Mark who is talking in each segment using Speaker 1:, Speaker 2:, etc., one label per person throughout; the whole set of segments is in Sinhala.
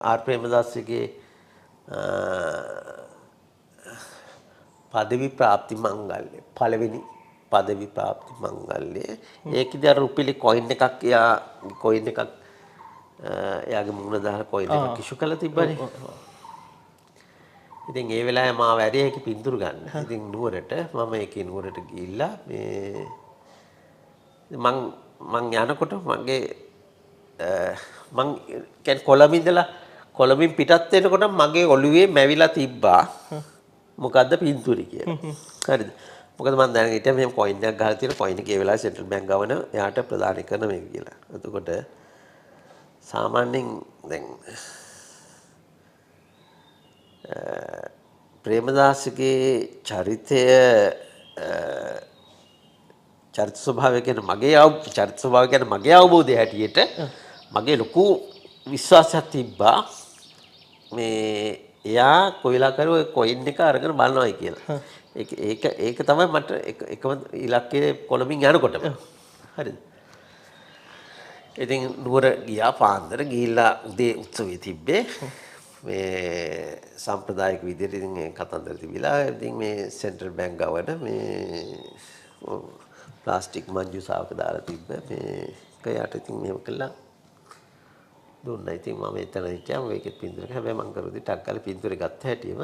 Speaker 1: ආර් ප්‍රේමදාසගේ පදවි ප්‍රාප්ති මංගල්‍ය පළවෙනි පදවි ප්‍රාප්ති මංගල්‍ය ඒකේදී අර රුපියලි කොයින් එකක් එයාගේ මුණ දාලා කොයින් එකක් ඉෂු කරලා තිබ්බනේ. ඉතින් ඒ වෙලාවේ මාව ඇරිය හැකි පින්තූර ගන්න. ඉතින් නුවරට මම ඒකේ නුවරට ගිහිල්ලා මේ මං යනකොට මගේ මං කියන්නේ කොළඹින් පිටත් වෙනකොට මගේ ඔළුවේ මැවිලා තිබ්බා. මොකද්ද පින්තූරي කියලා. හරිද? මොකද මම දැනගෙන හිටියා මෙහෙම කොයින් එකක් ගහලා තියෙන කොයින් එක ඒ වෙලාවේ සෙන්ට්‍රල් බැංක් ගවර්නර් එයාට ප්‍රදාන කරන මේක කියලා. එතකොට සාමාන්‍යයෙන් දැන් ප්‍රේමදාසගේ චරිතය චරිත ස්වභාවය ගැන මගේ අවබෝධය හැටියට මගේ ලොකු විශ්වාසයක් තිබ්බා මේ එයා කොයිලා කරුව කොයින් එක අරගෙන බලනවායි කියලා. ඒක තමයි මට එකම ඉලක්කයේ කොළඹින් යනකොටම. හරිද? ඉතින් නුවර ගියා පාන්දර ගිහිල්ලා උදේ උත්සවයේ තිබ්බේ. මේ සම්ප්‍රදායික විදිහට ඉතින් කතන්දර තිබිලා ඉතින් මේ සෙන්ට්‍රල් බැංක් ගවර්නර් මේ ප්ලාස්ටික් මංජු සාවක දාලා තිබ්බ මේක යට ඉතින් මෙහෙම කළා දුන්නා. ඉතින් මම එතන හිටියා මේකෙත් පින්තූරේ හැබැයි මං කරුදී ටක් ගාලා පින්තූරේ ගත්ත හැටිම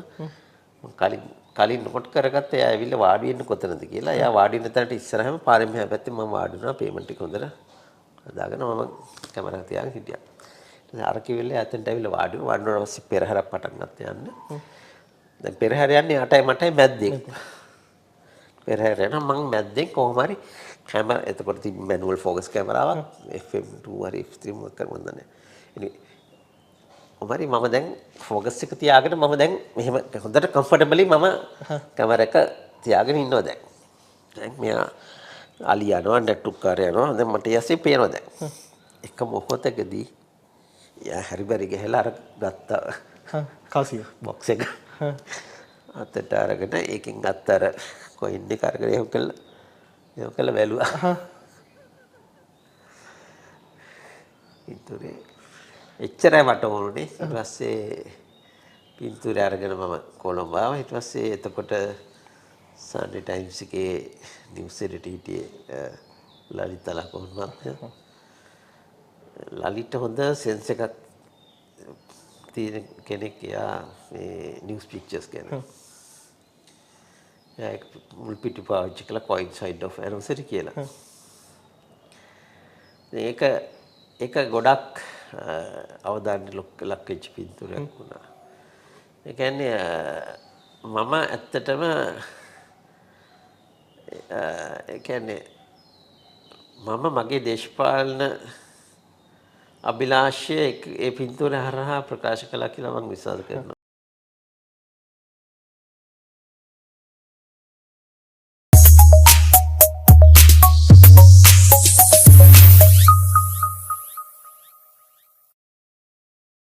Speaker 1: කලින් නොට් කරගත්ත එයා ඇවිල්ලා වාඩි වෙන්න කොතනද කියලා. එයා වාඩි වෙන තැනට ඉස්සරහම පාරෙන් මෙහා පැත්තේ මම වාඩි වුණා. පේමන්ට් එක හොඳට හදාගෙන මම කැමරාව තියාගෙන හිටියා. අර කිව්වල ඇතන්ට ඇවිල්ලා වාඩි වුණාට පස්සේ පෙරහැරක් පටන් ගත්තා යන්න. දැන් පෙරහැර යන්නේ 8යි මටයි මැද්දෙන්. පෙරහැර යන මං මැද්දෙන් කොහොම හරි කැමරා එතකොට තිබ්බ මැනුවල් ෆෝකස් කැමරාවක් FM2 හරි F3 මොකක් කරමුද නැහැ. ඉතින් මම දැන් ෆෝකස් එක තියාගෙන මම දැන් මෙහෙම හොඳට කම්ෆර්ටබලි මම කැමරා එක තියාගෙන ඉන්නවා දැන්. දැන් මෙයා අලි යනවා නැට්ටුක්කාර යනවා දැන් මට යසේ පේනවා දැන්. එක මොහොතකදී යා හරිබරි ගහලා අර ගත්ත
Speaker 2: කාසිය
Speaker 1: බොක්ස් එක අතට අරගෙන ඒකෙන් ගත්ත අර කොයින් එක අරගෙන එහෙම කළා බැලුවා. පින්තූරේ එච්චරයි මට ඕනේ. ඊට පස්සේ පින්තූරය අරගෙන මම කොළඹ ආවා. ඊට පස්සේ එතකොට සන්ඩේ ටයිම්ස් එකේ නිවුස් එඩිටර් හිටියේ ලලිත ලකුණු මහත්මයා. ලලිට හොඳ සෙන්ස් එකක් තියෙන කෙනෙක්. එයා මේ නිවුස් පික්චර්ස් ගැන. එයා මුල් පිටු පාවිච්චි කළා කොයින් සයිඩ් ඔෆ් ඇනිවර්සරි කියලා. ඒක ගොඩක් අවධානය ලක් වෙච්ච පින්තූරයක් වුණා. ඒ කියන්නේ මම ඇත්තටම ඒ කියන්නේ මම මගේ දේශපාලන අභිලාෂය ඒ පින්තූරය හරහා ප්‍රකාශ කළා කියලා මම විශ්වාස කරනවා.